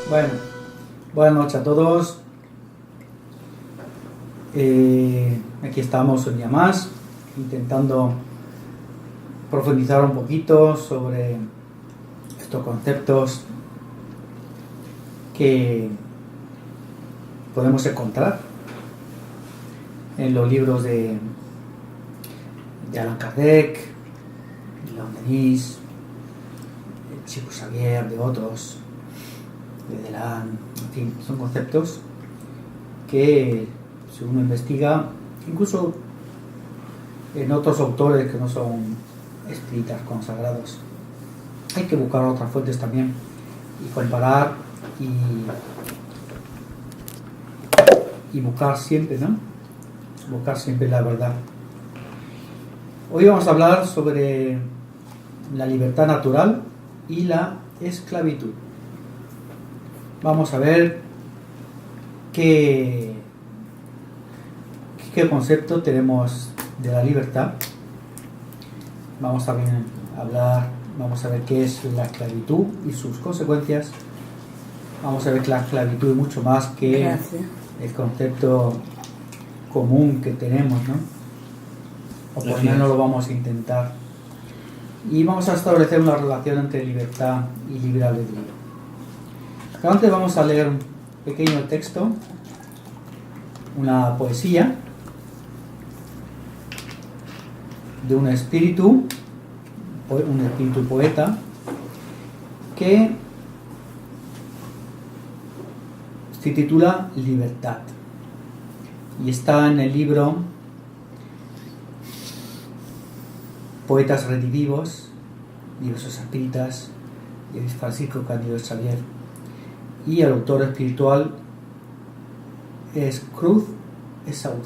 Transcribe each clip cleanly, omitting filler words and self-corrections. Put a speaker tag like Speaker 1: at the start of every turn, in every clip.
Speaker 1: Bueno, buenas noches a todos. Aquí estamos un día más, intentando profundizar un poquito sobre estos conceptos que podemos encontrar en los libros de Allan Kardec, de León Denis, de Chico Xavier, de otros, de Delán, en fin, son conceptos que si uno investiga, incluso en otros autores que no son espíritas consagrados, hay que buscar otras fuentes también y comparar y buscar siempre, ¿no? Buscar siempre la verdad. Hoy vamos a hablar sobre la libertad natural y la esclavitud. Vamos a ver qué concepto tenemos de la libertad. Vamos a ver qué es la esclavitud y sus consecuencias. Vamos a ver que la esclavitud es mucho más que el concepto común que tenemos, ¿no? O por lo menos lo vamos a intentar. Y vamos a establecer una relación entre libertad y libre albedrío. Pero antes vamos a leer un pequeño texto, una poesía de un espíritu poeta que se titula Libertad y está en el libro Poetas Redivivos, diversos espíritas, de Francisco Cándido Xavier, y el autor espiritual es Cruz Esaúza.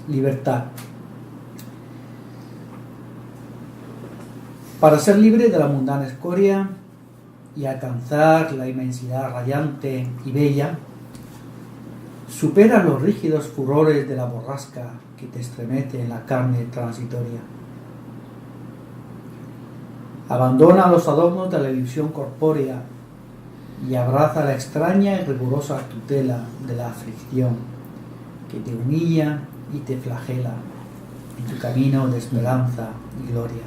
Speaker 1: Libertad. Para ser libre de la mundana escoria y alcanzar la inmensidad radiante y bella, supera los rígidos furores de la borrasca que te estremece en la carne transitoria. Abandona los adornos de la ilusión corpórea y abraza la extraña y rigurosa tutela de la aflicción que te humilla y te flagela en tu camino de esperanza y gloria.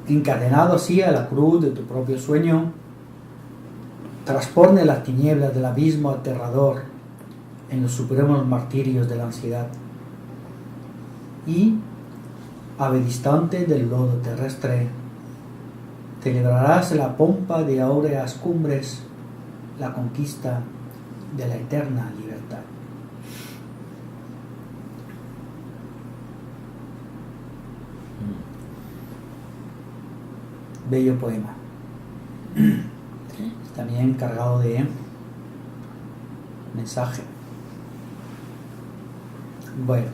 Speaker 1: Encadenado así a la cruz de tu propio sueño, transpone las tinieblas del abismo aterrador en los supremos martirios de la ansiedad y, ave distante del lodo terrestre, celebrarás en la pompa de áureas cumbres la conquista de la eterna libertad. Bello poema. También cargado de mensaje. Bueno.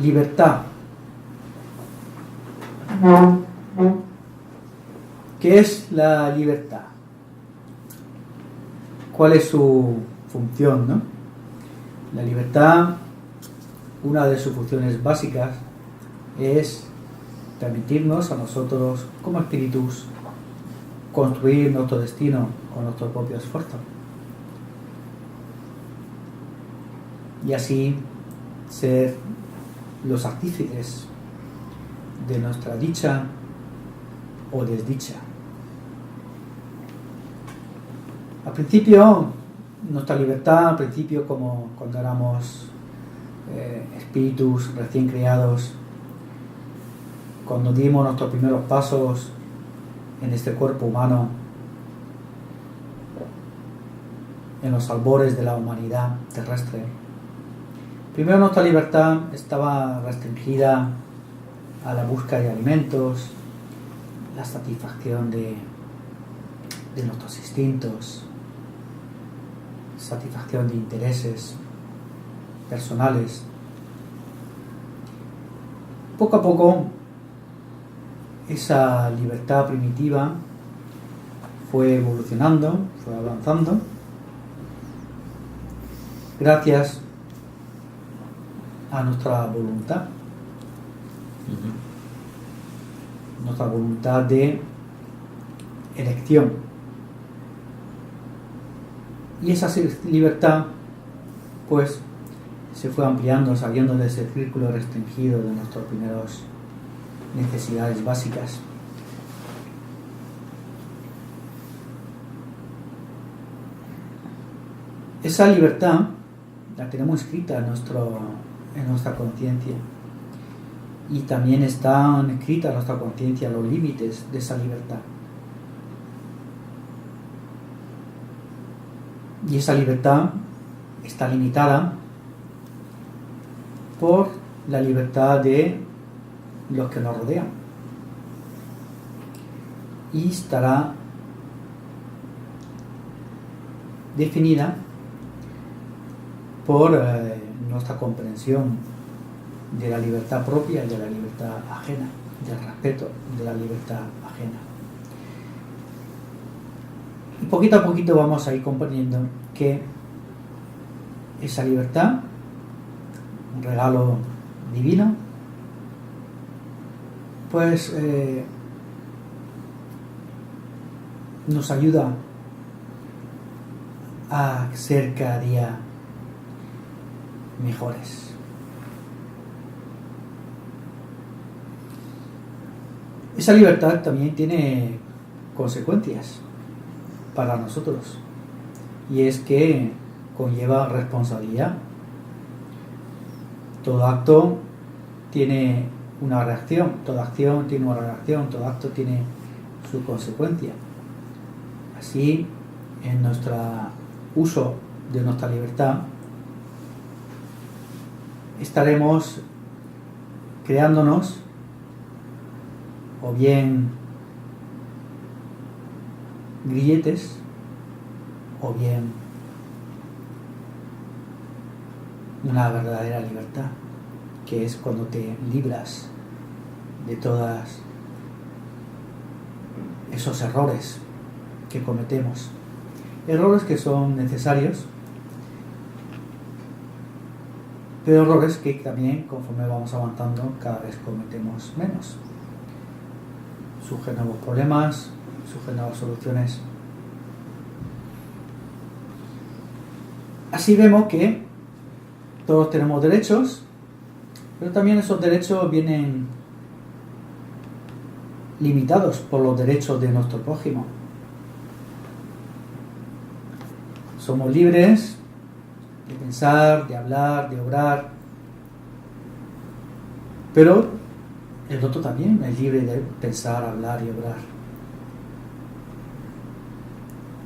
Speaker 1: Libertad. ¿Qué es la libertad? ¿Cuál es su función, no? La libertad, una de sus funciones básicas es permitirnos a nosotros como espíritus construir nuestro destino con nuestro propio esfuerzo y así ser los artífices de nuestra dicha o desdicha. Al principio, nuestra libertad, al principio, como cuando éramos espíritus recién creados, cuando dimos nuestros primeros pasos en este cuerpo humano, en los albores de la humanidad terrestre, primero nuestra libertad estaba restringida a la búsqueda de alimentos, la satisfacción de nuestros instintos, satisfacción de intereses personales. Poco a poco esa libertad primitiva fue evolucionando, fue avanzando, gracias a nuestra voluntad. Nuestra voluntad de elección. Y esa libertad, pues, se fue ampliando, saliendo de ese círculo restringido de nuestras primeras necesidades básicas. Esa libertad la tenemos escrita en nuestra conciencia, y también están escritas en nuestra conciencia los límites de esa libertad. Y esa libertad está limitada por la libertad de los que nos rodean, y estará definida por nuestra comprensión de la libertad propia y de la libertad ajena, del respeto de la libertad ajena. Y poquito a poquito vamos a ir comprendiendo que esa libertad, un regalo divino, pues nos ayuda a ser cada día mejores. Esa libertad también tiene consecuencias para nosotros, y es que conlleva responsabilidad. Todo acto tiene una reacción, toda acción tiene una reacción, todo acto tiene su consecuencia. Así, en nuestro uso de nuestra libertad, estaremos creándonos o bien grilletes o bien una verdadera libertad, que es cuando te libras de todos esos errores que cometemos, errores que son necesarios, pero errores que también, conforme vamos avanzando, cada vez cometemos menos. Surgen nuevos problemas, surgen nuevas soluciones. Así vemos que todos tenemos derechos, pero también esos derechos vienen limitados por los derechos de nuestro prójimo. Somos libres de pensar, de hablar, de obrar, pero el otro también es libre de pensar, hablar y obrar.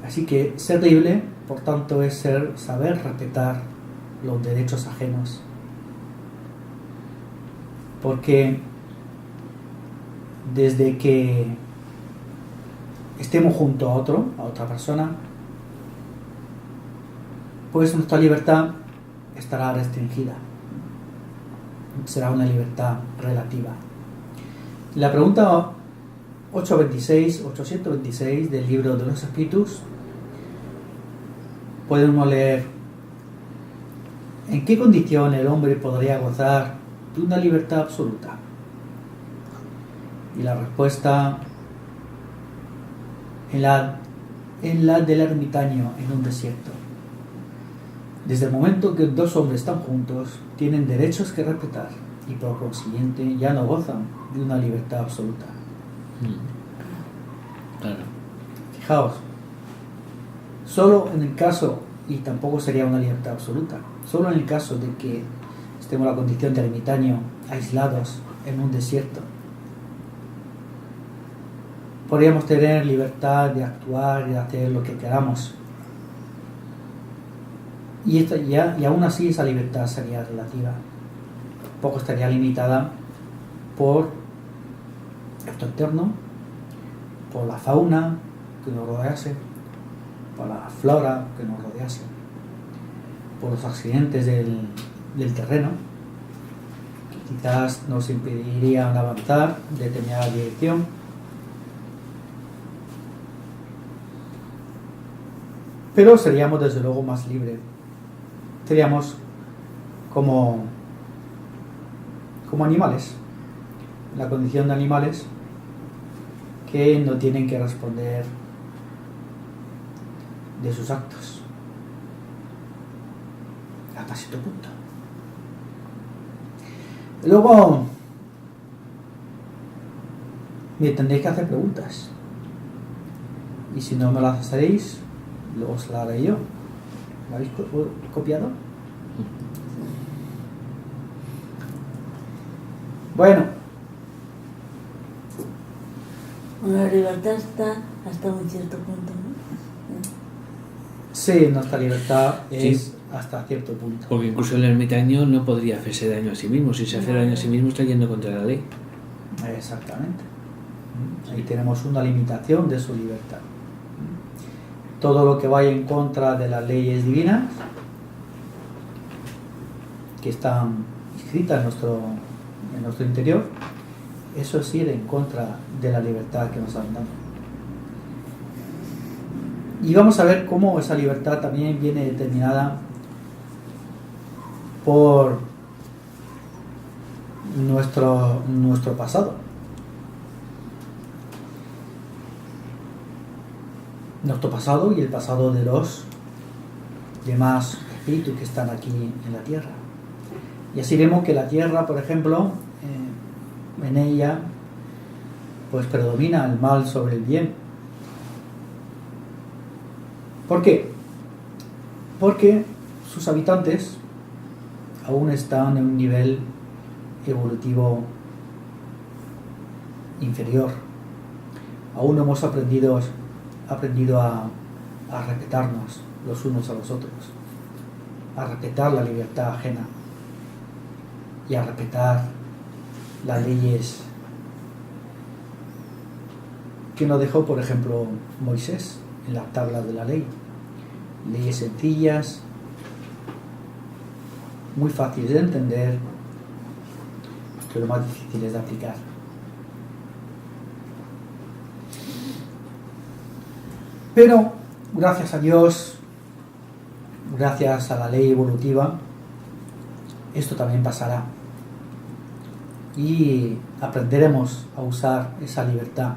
Speaker 1: Así que ser libre, por tanto, es saber respetar los derechos ajenos, porque desde que estemos junto a otra persona, pues nuestra libertad estará restringida. Será una libertad relativa. La pregunta 826 del libro de los Espíritus, podemos leer: ¿en qué condición el hombre podría gozar de una libertad absoluta? Y la respuesta: en la del ermitaño en un desierto. Desde el momento que dos hombres están juntos, tienen derechos que respetar, y por consiguiente ya no gozan de una libertad absoluta.
Speaker 2: Claro.
Speaker 1: Fijaos, solo en el caso, y tampoco sería una libertad absoluta, solo en el caso de que estemos en la condición de ermitaño, aislados en un desierto, podríamos tener libertad de actuar y de hacer lo que queramos. Y aún así esa libertad sería relativa. Poco estaría limitada por esto externo, por la fauna que nos rodease, por la flora que nos rodease, por los accidentes del terreno, que quizás nos impedirían avanzar en determinada dirección. Pero seríamos desde luego más libres seríamos como animales, la condición de animales que no tienen que responder de sus actos hasta cierto punto. Luego me tendréis que hacer preguntas, y si no me las hacéis, luego os las haré yo. ¿La habéis copiado? Bueno,
Speaker 2: La libertad está hasta un cierto punto, ¿no?
Speaker 1: sí, nuestra libertad
Speaker 3: Sí.
Speaker 1: es hasta cierto punto.
Speaker 3: Porque incluso el ermitaño no podría hacerse daño a sí mismo. Si se hace daño a sí mismo está yendo contra la ley.
Speaker 1: Exactamente. Ahí tenemos una limitación de su libertad. Todo lo que vaya en contra de las leyes divinas que están escritas en nuestro interior, eso es ir en contra de la libertad que nos han dado. Y vamos a ver cómo esa libertad también viene determinada por nuestro pasado. Nuestro pasado y el pasado de los demás espíritus que están aquí en la tierra. Y así vemos que la tierra, por ejemplo, en ella pues predomina el mal sobre el bien. ¿Por qué? Porque sus habitantes aún están en un nivel evolutivo inferior. Aún no hemos aprendido a respetarnos los unos a los otros, a respetar la libertad ajena y a respetar las leyes que nos dejó, por ejemplo, Moisés en las tablas de la ley. Leyes sencillas, muy fáciles de entender, pero más difíciles de aplicar. Pero gracias a Dios, gracias a la ley evolutiva, esto también pasará y aprenderemos a usar esa libertad.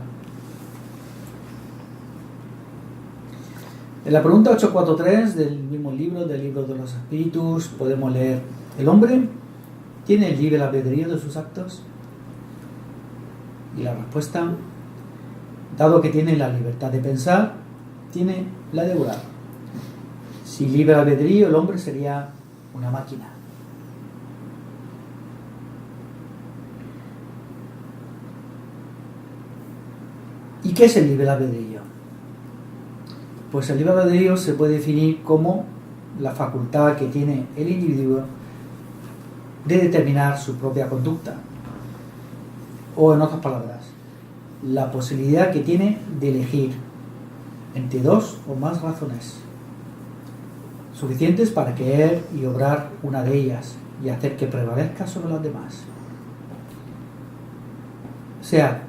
Speaker 1: En la pregunta 843 del mismo libro, del libro de los espíritus, podemos leer: ¿el hombre tiene el libre albedrío de sus actos? Y la respuesta: dado que tiene la libertad de pensar, tiene la de obrar. Sin libre albedrío, el hombre sería una máquina. ¿Y qué es el libre albedrío? Pues el libre albedrío se puede definir como la facultad que tiene el individuo de determinar su propia conducta. O en otras palabras, la posibilidad que tiene de elegir entre dos o más razones suficientes para querer y obrar una de ellas y hacer que prevalezca sobre las demás. O sea,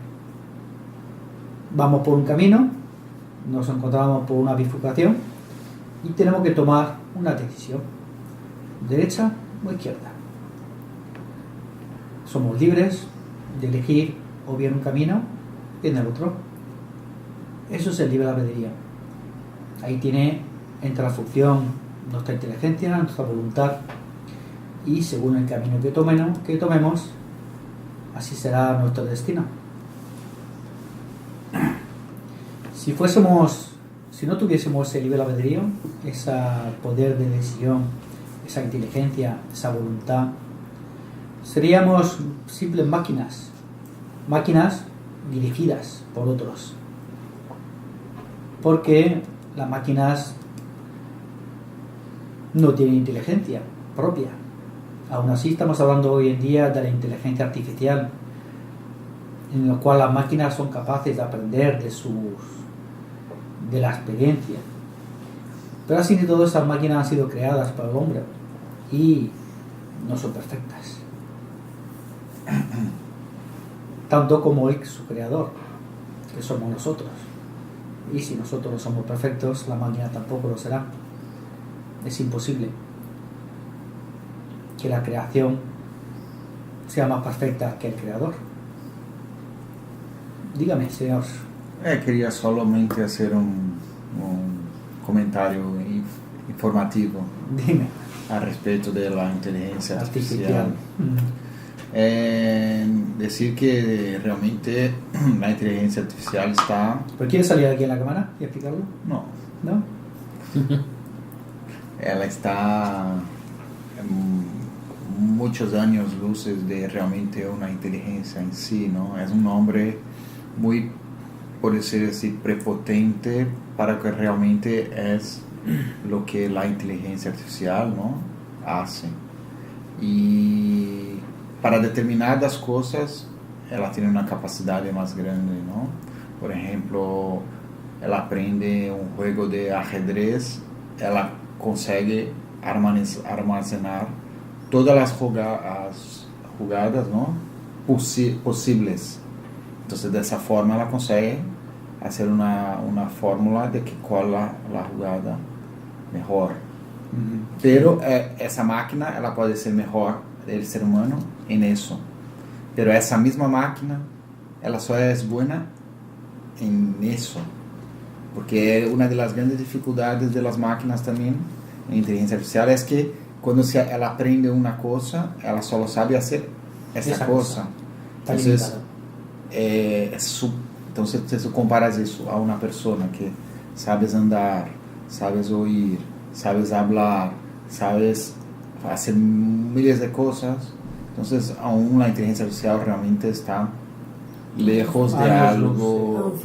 Speaker 1: vamos por un camino, nos encontramos por una bifurcación y tenemos que tomar una decisión, derecha o izquierda. Somos libres de elegir o bien un camino o bien el otro. Eso es el libre albedrío. Ahí entra la función nuestra inteligencia, nuestra voluntad, y según el camino que tomemos, así será nuestro destino. Si no tuviésemos ese libre albedrío, ese poder de decisión, esa inteligencia, esa voluntad, seríamos simples máquinas dirigidas por otros. Porque las máquinas no tienen inteligencia propia. Aún así estamos hablando hoy en día de la inteligencia artificial, en la cual las máquinas son capaces de aprender de la experiencia. Pero así de todo, esas máquinas han sido creadas para el hombre y no son perfectas. Tanto como su creador, que somos nosotros. Y si nosotros no somos perfectos, la máquina tampoco lo será. Es imposible. que la creación sea más perfecta que el creador. Dígame, señor.
Speaker 4: Quería solamente hacer un comentario informativo
Speaker 1: Dime.
Speaker 4: a respecto de la inteligencia artificial. Decir que realmente la inteligencia artificial está...
Speaker 1: ¿Pero quieres salir aquí en la cámara y explicarlo?
Speaker 4: No,
Speaker 1: ¿No?
Speaker 4: ela está muchos años luces de realmente una inteligencia en sí, ¿no? Es un hombre muy, por decir así, prepotente para que realmente es lo que la inteligencia artificial, ¿no?, hace. Y para determinadas cosas ela tiene una capacidad más grande, ¿no? Por ejemplo, ela aprende un juego de ajedrez, ela consegue armazenar todas las jugadas, ¿no?, posibles. Entonces, de esa forma, ela consegue hacer una fórmula de que cuál la jugada mejor. Pero esa máquina, ela puede ser mejor del ser humano en eso. Pero esa misma máquina, ela só es buena en eso. Porque una de las grandes dificultades de las máquinas también en inteligencia artificial es que cuando ela aprende una cosa, ela solo sabe hacer esa cosa. Entonces, entonces, se tú comparas eso a una persona que sabes andar, sabes oír, sabes hablar, sabes hacer miles de cosas, entonces aún la inteligencia artificial realmente está lejos de algo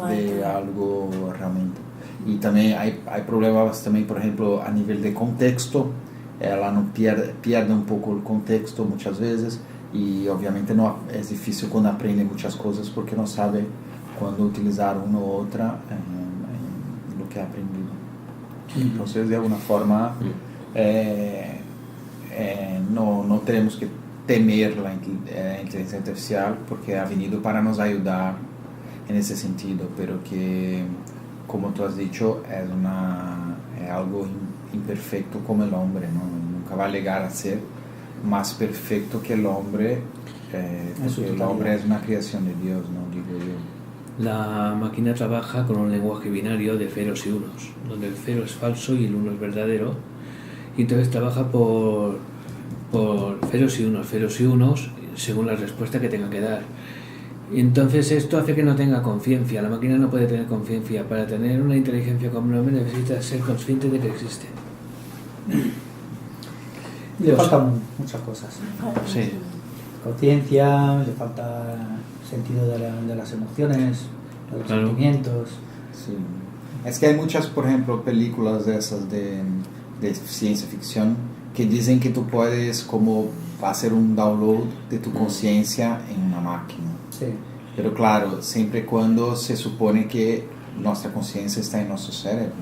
Speaker 4: realmente. Y también hay problemas también, por ejemplo, a nivel de contexto, ela no pierde un poco el contexto muchas veces, y obviamente no es difícil cuando aprende muchas cosas porque no sabe cuándo utilizar una u otra en lo que ha aprendido. Entonces, de alguna forma, no tenemos que temer la inteligencia artificial porque ha venido para nos ayudar en ese sentido, pero que, como tú has dicho, es algo imperfecto como el hombre, ¿no? Nunca va a llegar a ser más perfecto que el hombre, porque el hombre es una creación de Dios, ¿no?, digo yo.
Speaker 3: La máquina trabaja con un lenguaje binario de ceros y unos, donde el cero es falso y el uno es verdadero, y entonces trabaja por ceros y unos según la respuesta que tenga que dar. Y entonces esto hace que no tenga conciencia. La máquina no puede tener conciencia. Para tener una inteligencia como un hombre necesita ser consciente de que existe.
Speaker 1: Le faltan muchas cosas.
Speaker 3: Sí.
Speaker 1: Conciencia, le falta sentido de las emociones, de los sentimientos.
Speaker 4: Sí. Es que hay muchas, por ejemplo, películas de esas de ciencia ficción que dicen que tú puedes como hacer un download de tu conciencia en una máquina.
Speaker 1: Sí.
Speaker 4: Pero claro, siempre cuando se supone que nuestra conciencia está en nuestro cerebro.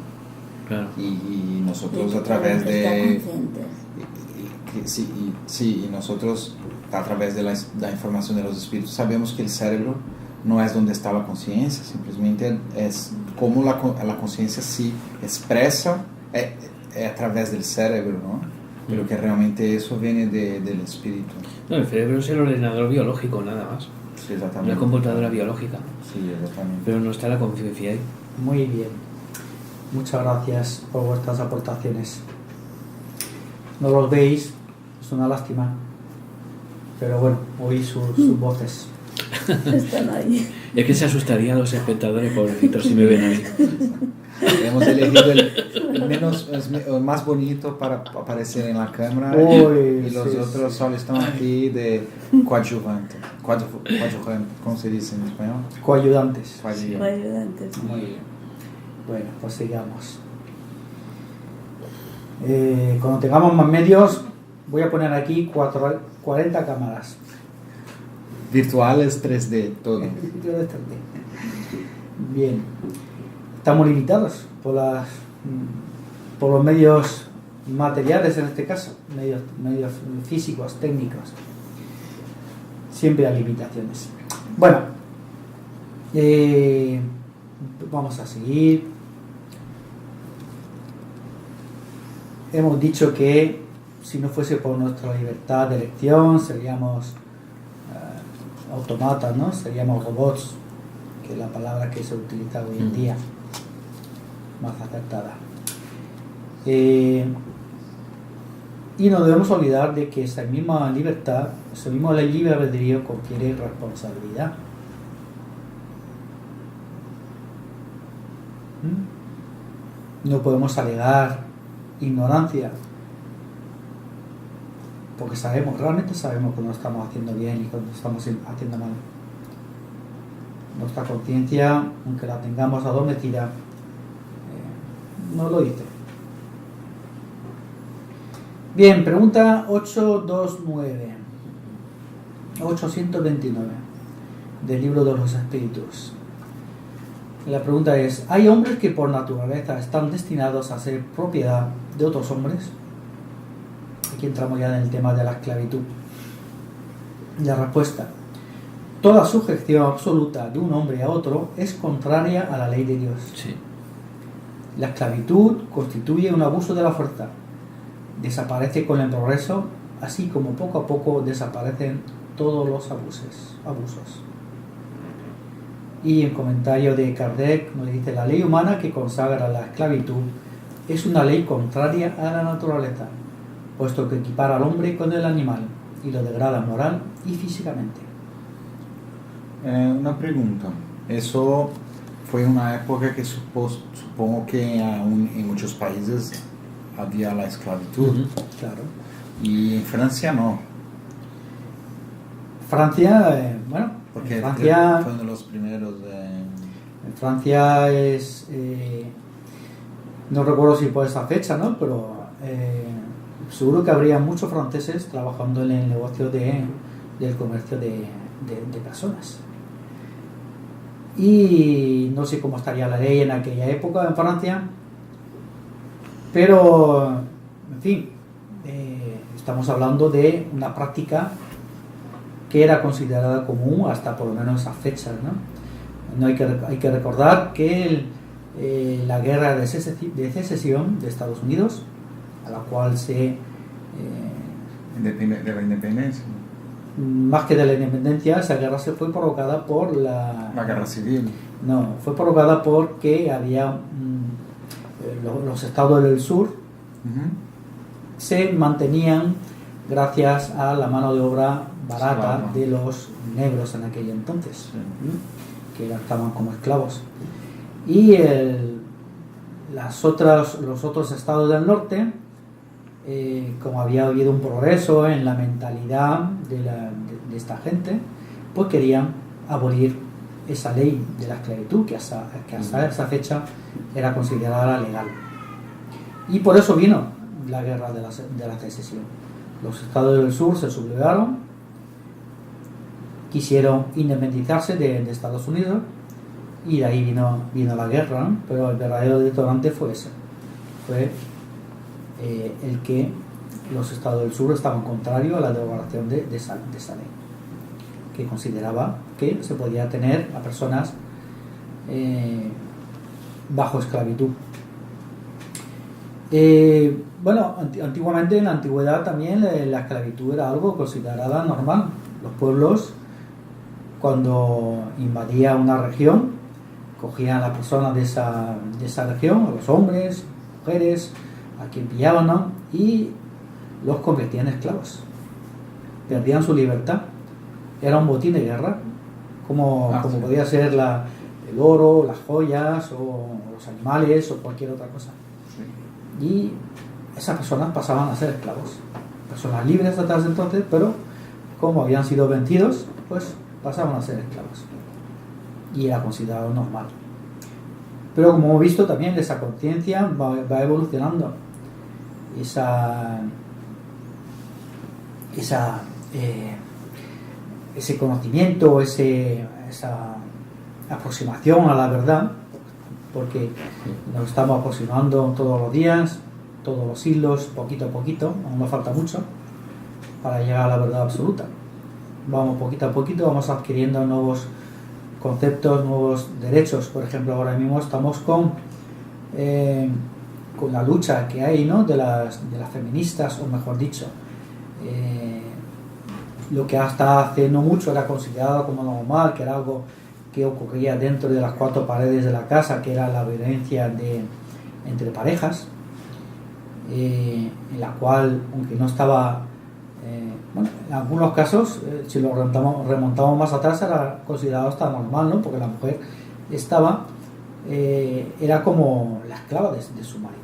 Speaker 3: Claro.
Speaker 4: Y nosotros a través de... y nosotros a través de la información de los espíritus sabemos que el cerebro no es donde está la conciencia, simplemente es como la conciencia se expresa a través del cerebro, ¿no? Pero que realmente eso viene del espíritu.
Speaker 3: No, el cerebro es el ordenador biológico, nada más.
Speaker 4: Sí, exactamente.
Speaker 3: Una computadora biológica.
Speaker 4: Sí, exactamente.
Speaker 3: Pero no está la conciencia ahí.
Speaker 1: Muy bien. Muchas gracias por vuestras aportaciones. No los veis, es una lástima. Pero bueno, oí sus voces.
Speaker 2: Están ahí.
Speaker 3: Es que se asustarían los espectadores, pobrecitos, si me ven ahí.
Speaker 4: Hemos elegido el más bonito para aparecer en la cámara.
Speaker 1: Uy,
Speaker 4: y los
Speaker 1: sí,
Speaker 4: otros
Speaker 1: sí.
Speaker 4: solo están aquí de coadjuvante. Coadjuvante, ¿cómo se dice en español?
Speaker 1: Coayudantes.
Speaker 2: Ayudantes.
Speaker 1: Muy bien. Bueno, pues sigamos. Cuando tengamos más medios, voy a poner aquí 40 cámaras.
Speaker 4: Virtuales 3D, todo.
Speaker 1: Bien. Estamos limitados por los medios materiales, en este caso, medios físicos, técnicos. Siempre hay limitaciones. Bueno, vamos a seguir. Hemos dicho que si no fuese por nuestra libertad de elección, seríamos autómatas, ¿no? Seríamos robots, que es la palabra que se utiliza hoy en día, más acertada. Y no debemos olvidar de que esa misma libertad, ese mismo libre albedrío confiere responsabilidad. No podemos alegar ignorancia, porque realmente sabemos cuando estamos haciendo bien y cuando estamos haciendo mal. Nuestra conciencia, aunque la tengamos adormecida, no lo dice. Bien, pregunta 829 del libro de los espíritus. La pregunta es: ¿hay hombres que por naturaleza están destinados a ser propiedad de otros hombres? Aquí entramos ya en el tema de la esclavitud. La respuesta: toda sujeción absoluta de un hombre a otro es contraria a la ley de Dios.
Speaker 3: Sí.
Speaker 1: La esclavitud constituye un abuso de la fuerza. Desaparece con el progreso, así como poco a poco desaparecen todos los abusos. Y en comentario de Kardec nos dice: la ley humana que consagra la esclavitud es una ley contraria a la naturaleza, puesto que equipara al hombre con el animal y lo degrada moral y físicamente.
Speaker 4: Una pregunta. Eso fue una época que supongo que aún en muchos países había la esclavitud.
Speaker 1: Claro.
Speaker 4: Y en Francia no.
Speaker 1: Francia,
Speaker 4: Porque
Speaker 1: Francia
Speaker 4: fue uno de los primeros.
Speaker 1: En Francia es, no recuerdo si por esa fecha, ¿no? Pero seguro que habría muchos franceses trabajando en el negocio del comercio de personas. Y no sé cómo estaría la ley en aquella época en Francia, pero, en fin, estamos hablando de una práctica que era considerada común hasta por lo menos esas fechas, ¿no? Hay que recordar que la guerra de secesión de Estados Unidos, a la cual de
Speaker 4: la independencia.
Speaker 1: Más que de la independencia, esa guerra se fue provocada por la
Speaker 4: guerra civil.
Speaker 1: No, fue provocada porque había los estados del sur se mantenían gracias a la mano de obra barata de los negros en aquel entonces, que estaban como esclavos. Y los otros estados del norte, como había habido un progreso en la mentalidad de esta gente, pues querían abolir esa ley de la esclavitud que hasta esa fecha era considerada legal. Y por eso vino la guerra de la secesión. Los estados del sur se sublevaron, quisieron independizarse de Estados Unidos, y de ahí vino la guerra, ¿no? Pero el verdadero detonante fue ese. Fue el que los estados del sur estaban contrarios a la derogación de esa ley, que consideraba que se podía tener a personas bajo esclavitud. Antiguamente, en la antigüedad también la esclavitud era algo considerada normal. Los pueblos, cuando invadía una región, cogían a las personas de esa región, a los hombres, mujeres, a quien pillaban, ¿no? Y los convertían en esclavos. Perdían su libertad. Era un botín de guerra, como podía ser el oro, las joyas, o los animales, o cualquier otra cosa. Sí. Y esas personas pasaban a ser esclavos. Personas libres hasta ese entonces, pero como habían sido vencidos, pues pasaban a ser esclavos. Y era considerado normal. Pero como hemos visto también, esa conciencia va evolucionando. Ese conocimiento, esa aproximación a la verdad, porque nos estamos aproximando todos los días, todos los siglos, poquito a poquito, aún nos falta mucho para llegar a la verdad absoluta. Vamos poquito a poquito, vamos adquiriendo nuevos conceptos, nuevos derechos. Por ejemplo, ahora mismo estamos con con la lucha que hay, ¿no?, de las feministas, o mejor dicho, lo que hasta hace no mucho era considerado como normal, que era algo que ocurría dentro de las cuatro paredes de la casa, que era la violencia entre parejas, en la cual, aunque no estaba, bueno, en algunos casos, si lo remontamos más atrás, era considerado hasta normal, ¿no?, porque la mujer era como la esclava de su marido,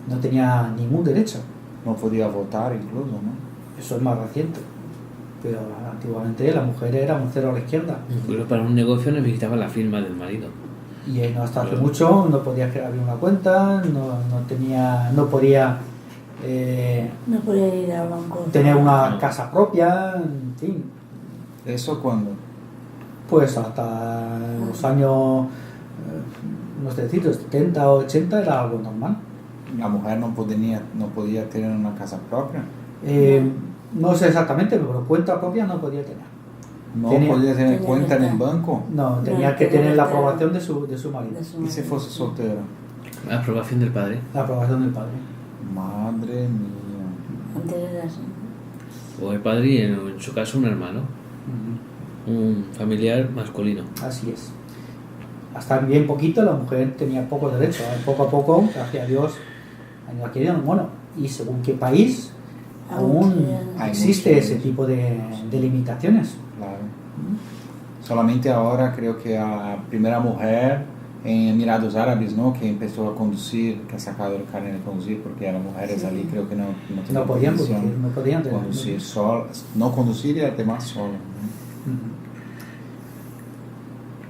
Speaker 1: no tenía ningún derecho.
Speaker 4: No podía votar incluso, ¿no?
Speaker 1: Eso es más reciente, pero antiguamente la mujer era un cero a la izquierda.
Speaker 3: Incluso para un negocio necesitaba la firma del marido.
Speaker 1: Y no hasta hace mucho no podía abrir una cuenta, no podía
Speaker 2: No podía ir al banco.
Speaker 1: tener una casa propia, en fin.
Speaker 4: ¿Eso cuándo?
Speaker 1: Pues hasta los años, no sé decir, 70 o 80 era algo normal.
Speaker 4: La mujer no podía tener una casa propia.
Speaker 1: No sé exactamente, pero cuenta propia no podía tener.
Speaker 4: No
Speaker 1: Tenía-
Speaker 4: podía tener
Speaker 2: tenía
Speaker 4: cuenta en
Speaker 2: que
Speaker 4: el
Speaker 2: estar.
Speaker 4: banco.
Speaker 1: No, tenía
Speaker 2: No,
Speaker 1: que
Speaker 2: tenía
Speaker 1: tener
Speaker 2: que
Speaker 1: la
Speaker 2: estar-
Speaker 1: aprobación de su marido,
Speaker 2: De su
Speaker 4: ¿Y si
Speaker 2: marido.
Speaker 4: fuese soltera?
Speaker 3: Aprobación del padre.
Speaker 1: la aprobación del padre.
Speaker 4: Madre mía.
Speaker 2: Antes era así.
Speaker 3: O el padre y en su caso un hermano. Un familiar masculino.
Speaker 1: Así es. Hasta bien poquito la mujer tenía pocos derechos. Poco a poco, gracias a Dios, han ido adquiriendo. Bueno, y según qué país aún
Speaker 4: Hay
Speaker 1: existe
Speaker 4: muchos.
Speaker 1: ese tipo de limitaciones.
Speaker 4: Claro. Solamente ahora creo que a primera mujer en Emiratos Árabes, ¿no?, que empezó a conducir, que ha sacado el carnet de conducir, porque las mujeres
Speaker 2: Sí.
Speaker 4: allí creo que no
Speaker 1: No podían
Speaker 4: permisión
Speaker 1: conducir, no podían tener-
Speaker 4: conducir solas, no conducir y además sola,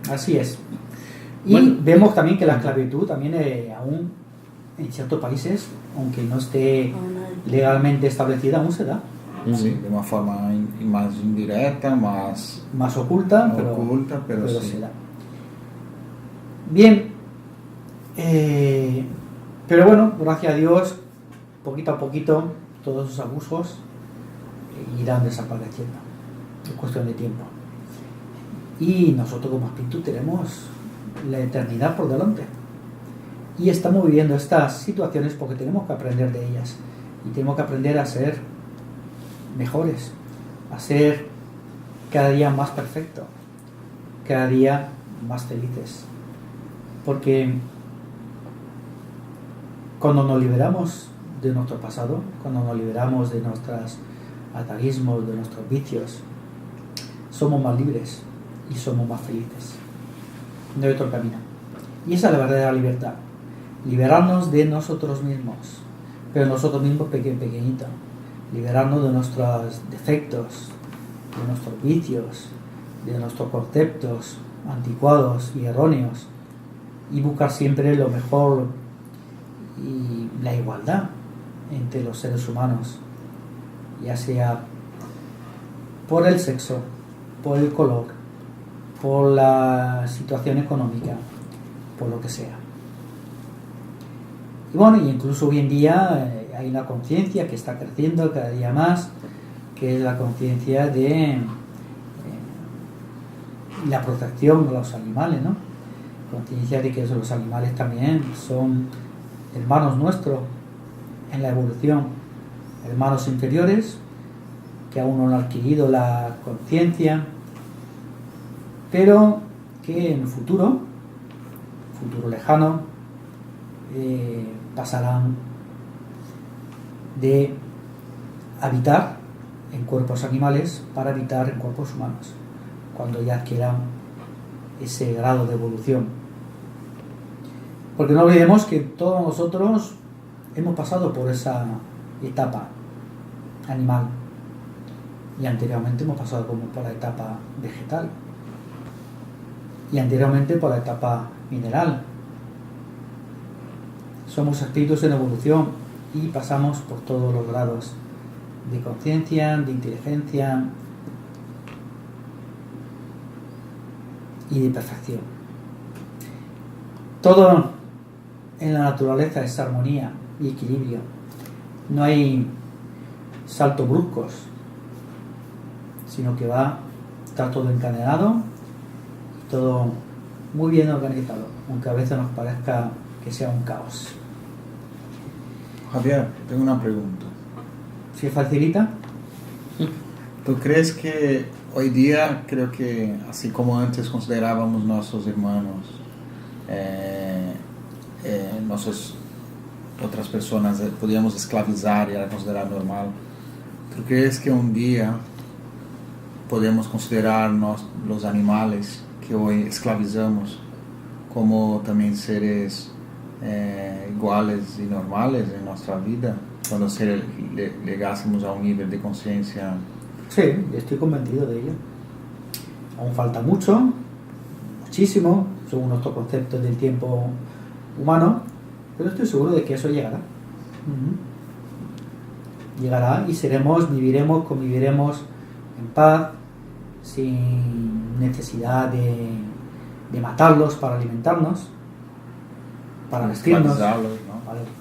Speaker 4: ¿no?
Speaker 1: Así es. Y
Speaker 3: Bueno.
Speaker 1: vemos también que la esclavitud también aún en ciertos países, aunque no esté
Speaker 2: Aún hay-
Speaker 1: legalmente establecida, aún se da.
Speaker 4: Sí, de una forma más indirecta, más
Speaker 1: Más oculta,
Speaker 4: oculta, pero sí.
Speaker 1: se da. Bien, pero bueno, gracias a Dios, poquito a poquito, todos esos abusos irán desapareciendo. Es cuestión de tiempo. Y nosotros como espíritu tenemos la eternidad por delante. Y estamos viviendo estas situaciones porque tenemos que aprender de ellas. Y tenemos que aprender a ser mejores, a ser cada día más perfectos, cada día más felices. Porque cuando nos liberamos de nuestro pasado, cuando nos liberamos de nuestros atavismos, de nuestros vicios, somos más libres y somos más felices. No hay otro camino. Y esa es la verdadera libertad. Liberarnos de nosotros mismos, pero nosotros mismos pequeñito. Liberarnos de nuestros defectos, de nuestros vicios, de nuestros conceptos anticuados y erróneos, y buscar siempre lo mejor y la igualdad entre los seres humanos, ya sea por el sexo, por el color, por la situación económica, por lo que sea. Y bueno, y incluso hoy en día hay una conciencia que está creciendo cada día más, que es la conciencia de la protección de los animales, ¿no? Conciencia de que los animales también son hermanos nuestros en la evolución, hermanos inferiores que aún no han adquirido la conciencia, pero que en el futuro lejano, pasarán de habitar en cuerpos animales para habitar en cuerpos humanos, cuando ya adquieran ese grado de evolución. Porque no olvidemos que todos nosotros hemos pasado por esa etapa animal y anteriormente hemos pasado como por la etapa vegetal y anteriormente por la etapa mineral. Somos espíritus en evolución y pasamos por todos los grados de conciencia, de inteligencia y de perfección. Todo en la naturaleza es armonía y equilibrio. No hay saltos bruscos, sino que está todo encadenado y todo muy bien organizado, aunque a veces nos parezca que sea un caos.
Speaker 4: Javier, tengo una pregunta.
Speaker 1: ¿Se facilita?
Speaker 4: ¿Tú crees que hoy día, creo que así como antes considerábamos nuestros hermanos, otras personas podíamos esclavizar y era considerado normal, ¿tú crees que un día podemos considerar los animales que hoy esclavizamos como también seres iguales y normales en nuestra vida, cuando llegásemos a un nivel de conciencia?
Speaker 1: Sí, estoy convencido de ello. Aún falta mucho, muchísimo, según nuestros conceptos del tiempo humano, pero estoy seguro de que eso llegará. Llegará y viviremos, conviviremos en paz, sin necesidad de matarlos para alimentarnos, para vestirnos,
Speaker 4: ¿no?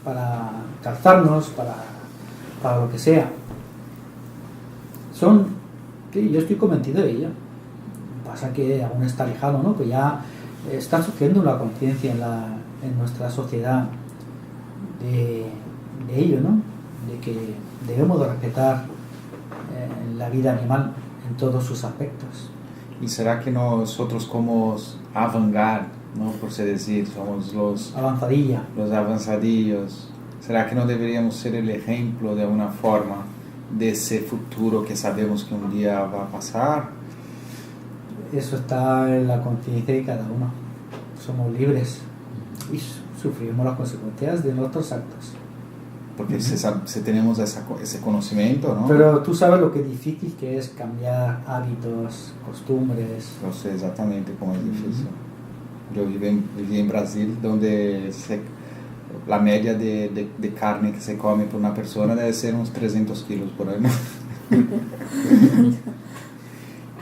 Speaker 1: para calzarnos, para lo que sea. Sí, yo estoy convencido de ello. Pasa que aún está lejano, ¿no? Que ya está surgiendo una conciencia en nuestra sociedad de ello, ¿no? De que debemos de respetar la vida animal en todos sus aspectos.
Speaker 4: ¿Y será que nosotros como avant-garde, ¿no? Por así decir, somos los avanzadillos? ¿Será que no deberíamos ser el ejemplo de alguna forma de ese futuro que sabemos que un día va a pasar?
Speaker 1: Eso está en la conciencia de cada uno. Somos libres y sufrimos las consecuencias de nuestros actos.
Speaker 4: Porque si tenemos ese conocimiento, ¿no?
Speaker 1: Pero tú sabes lo que difícil que es cambiar hábitos, costumbres.
Speaker 4: No sé exactamente cómo es difícil. Yo viví en Brasil, donde la media de carne que se come por una persona debe ser unos 300 kilos por año.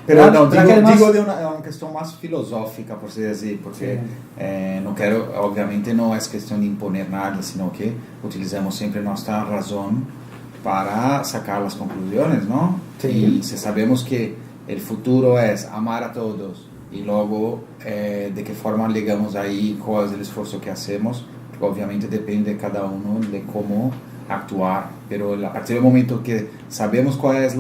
Speaker 4: Pero no, digo de una cuestión más filosófica, por así decir, porque sí. No quiero, obviamente no es cuestión de imponer nada, sino que utilizamos siempre nuestra razón para sacar las conclusiones, ¿no?
Speaker 1: Sí.
Speaker 4: Y si sabemos que el futuro es amar a todos y luego de qué forma llegamos ahí, cuál es el esfuerzo que hacemos, porque obviamente depende de cada uno de cómo actuar, pero a partir del momento que sabemos cuál es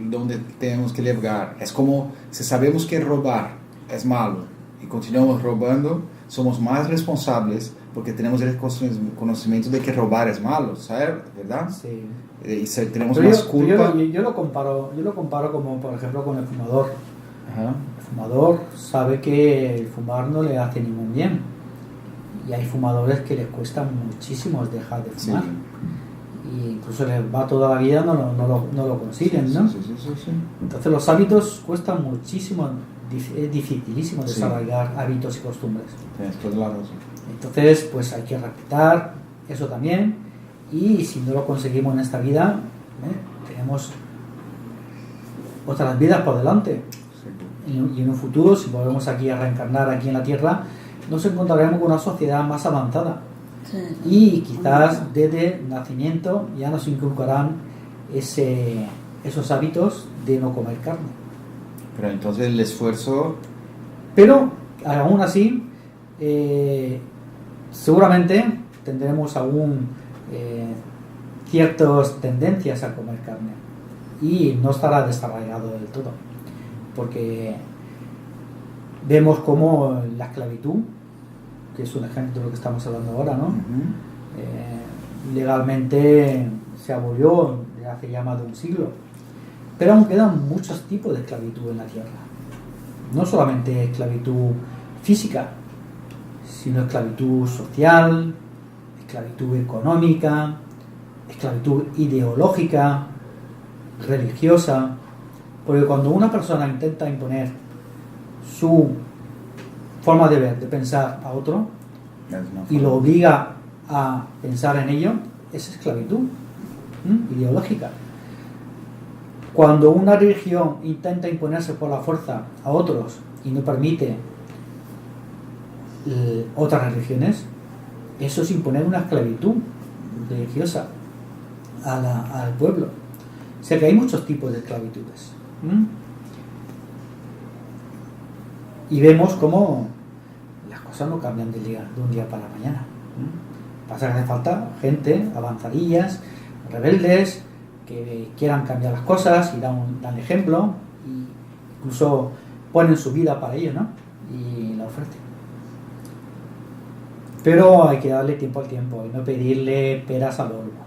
Speaker 4: donde tenemos que llegar, es como si sabemos que robar es malo y continuamos robando, somos más responsables porque tenemos el conocimiento de que robar es malo, ¿sabes? ¿Verdad?
Speaker 1: Sí.
Speaker 4: Y tenemos más culpa.
Speaker 1: Yo lo comparo como, por ejemplo, con el fumador.
Speaker 4: Ajá.
Speaker 1: El fumador sabe que el fumar no le hace ningún bien. Y hay fumadores que les cuesta muchísimo dejar de fumar.
Speaker 4: Sí.
Speaker 1: Y incluso les va toda la vida, no lo consiguen, ¿no?
Speaker 4: Sí.
Speaker 1: Entonces los hábitos cuestan muchísimo, es dificilísimo desarrollar hábitos y costumbres.
Speaker 4: Tienes toda la razón.
Speaker 1: Entonces, pues hay que respetar eso también, y si no lo conseguimos en esta vida, tenemos otras vidas por delante. Sí. Y en un futuro, si volvemos aquí a reencarnar aquí en la Tierra, nos encontraremos con una sociedad más avanzada. Sí. Y quizás desde nacimiento ya nos inculcarán esos hábitos de no comer carne.
Speaker 4: Pero entonces el esfuerzo...
Speaker 1: Pero aún así, seguramente tendremos aún ciertas tendencias a comer carne y no estará desarrollado del todo, porque vemos como la esclavitud, que es un ejemplo de lo que estamos hablando ahora, ¿no? Legalmente se abolió hace ya más de un siglo, pero aún quedan muchos tipos de esclavitud en la tierra, no solamente esclavitud física, sino esclavitud social, esclavitud económica, esclavitud ideológica, religiosa, porque cuando una persona intenta imponer su forma de ver, de pensar a otro y lo obliga a pensar en ello, es esclavitud ideológica. Cuando una religión intenta imponerse por la fuerza a otros y no permite otras religiones, eso es imponer una esclavitud religiosa al pueblo. O sea que hay muchos tipos de esclavitudes. Y vemos cómo las cosas no cambian de un día para mañana. Pasa que hace falta gente avanzadillas, rebeldes, que quieran cambiar las cosas y dan ejemplo, y incluso ponen su vida para ello, ¿no? Y la ofrecen. Pero hay que darle tiempo al tiempo y no pedirle peras al olmo.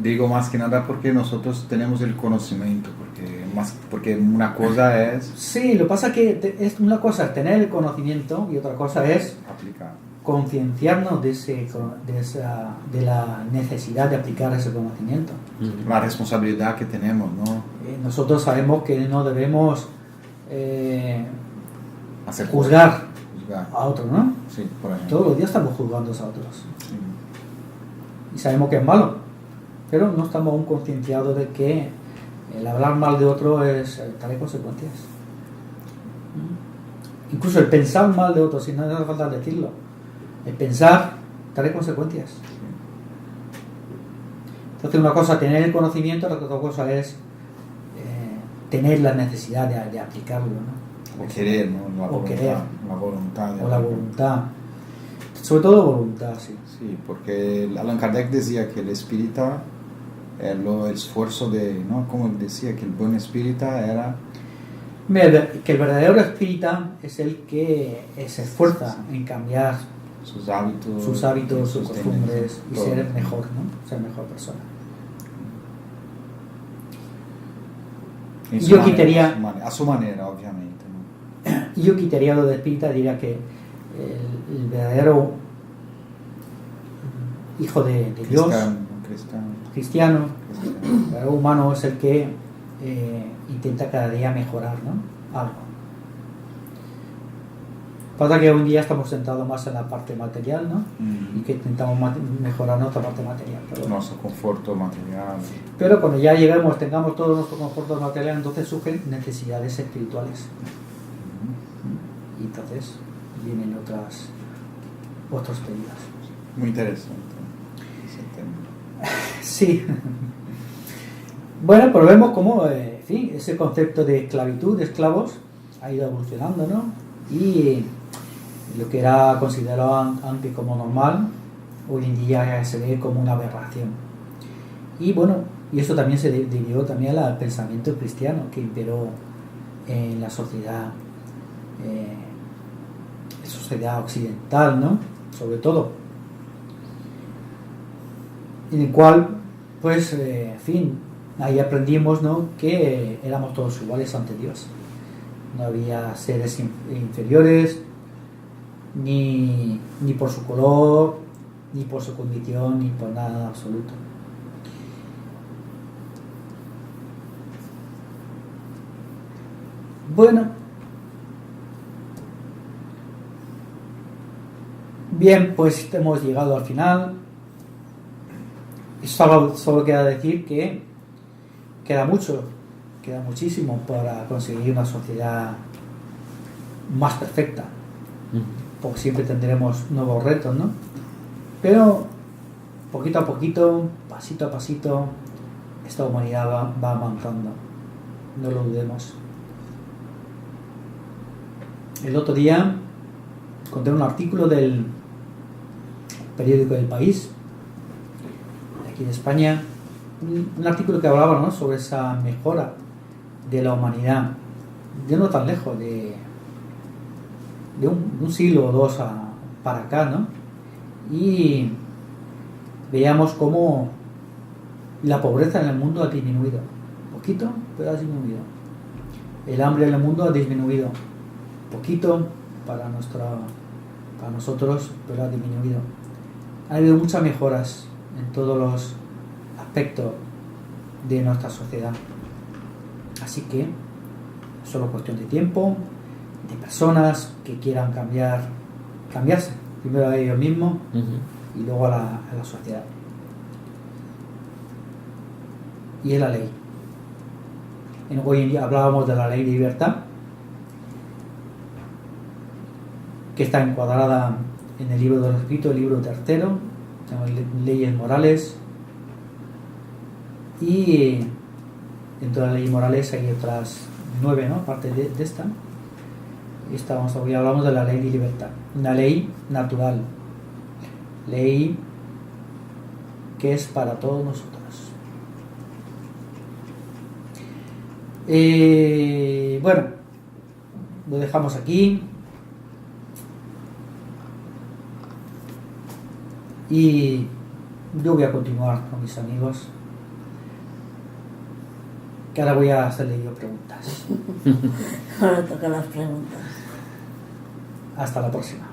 Speaker 4: Digo más que nada porque nosotros tenemos el conocimiento, porque una cosa es
Speaker 1: Sí, lo que pasa es que es una cosa es tener el conocimiento y otra cosa es
Speaker 4: aplicar.
Speaker 1: concienciarnos de la necesidad de aplicar ese conocimiento.
Speaker 4: La responsabilidad que tenemos, ¿no?
Speaker 1: Nosotros sabemos que no debemos
Speaker 4: Hacer
Speaker 1: juzgar
Speaker 4: juzgar.
Speaker 1: a otros, ¿no?
Speaker 4: Sí, por ejemplo.
Speaker 1: Todos los días estamos juzgando a otros
Speaker 4: Sí.
Speaker 1: y sabemos que es malo, pero no estamos aún concienciados de que el hablar mal de otro trae consecuencias. Incluso el pensar mal de otro, si no hace falta decirlo, el pensar trae consecuencias. Entonces una cosa es tener el conocimiento, la otra cosa es tener la necesidad de aplicarlo, ¿no?
Speaker 4: O querer, ¿no? La
Speaker 1: O
Speaker 4: voluntad,
Speaker 1: querer.
Speaker 4: la voluntad.
Speaker 1: O la voluntad. Sobre todo voluntad, sí.
Speaker 4: Sí, porque Allan Kardec decía que el espírita, el esfuerzo de, ¿no? Como él decía, que el buen espírita era
Speaker 1: Que el verdadero espírita es el que se esfuerza en cambiar
Speaker 4: sus hábitos,
Speaker 1: sus costumbres y
Speaker 4: todo.
Speaker 1: ser mejor, ¿no? Ser mejor persona.
Speaker 4: En
Speaker 1: Y
Speaker 4: su
Speaker 1: yo
Speaker 4: manera,
Speaker 1: quitaría-
Speaker 4: a su manera, obviamente, ¿no?
Speaker 1: Y yo quitaría lo de espírita, diría que el verdadero hijo de Dios, cristiano, el verdadero humano es el que intenta cada día mejorar, ¿no? Algo. Pasa que hoy en día estamos centrados más en la parte material, ¿no? Y que intentamos mejorar nuestra parte material.
Speaker 4: Nuestro conforto material.
Speaker 1: Pero cuando ya lleguemos, tengamos todo nuestro conforto material, entonces surgen necesidades espirituales. Y entonces vienen otros pedidos.
Speaker 4: Muy interesante ese tema.
Speaker 1: Sí. Bueno, pero vemos cómo, en fin, ese concepto de esclavitud, de esclavos, ha ido evolucionando, ¿no? Y lo que era considerado antes como normal, hoy en día se ve como una aberración. Y bueno, y eso también se debió también al pensamiento cristiano que imperó en la sociedad occidental, ¿no? Sobre todo. En el cual, pues, en fin, ahí aprendimos, ¿no? Que éramos todos iguales ante Dios. No había seres inferiores, ni por su color, ni por su condición, ni por nada en absoluto. Bueno, bien, pues hemos llegado al final. Solo queda decir que queda muchísimo para conseguir una sociedad más perfecta, porque siempre tendremos nuevos retos, ¿no? Pero poquito a poquito, pasito a pasito, esta humanidad va avanzando, no lo dudemos. El otro día encontré un artículo del periódico El País, de aquí de España, un artículo que hablaba, ¿no? Sobre esa mejora de la humanidad, de no tan lejos, de un siglo o dos para acá, ¿no? Y veíamos cómo la pobreza en el mundo ha disminuido, poquito, pero ha disminuido. El hambre en el mundo ha disminuido, poquito para nosotros, pero ha disminuido. Ha habido muchas mejoras en todos los aspectos de nuestra sociedad. Así que es solo cuestión de tiempo, de personas que quieran cambiarse, primero a ellos mismos y luego a la sociedad. Y es la ley. Hoy en día hablábamos de la ley de libertad, que está encuadrada en el libro de los escritos, el libro tercero, se llama Leyes Morales. Y dentro de las leyes morales hay otras 9, ¿no? Aparte de esta. Hoy hablamos de la ley de libertad, una ley natural, ley que es para todos nosotros. Bueno, lo dejamos aquí y yo voy a continuar con mis amigos, que ahora voy a hacerle yo preguntas.
Speaker 2: Ahora toca las preguntas.
Speaker 1: Hasta la próxima.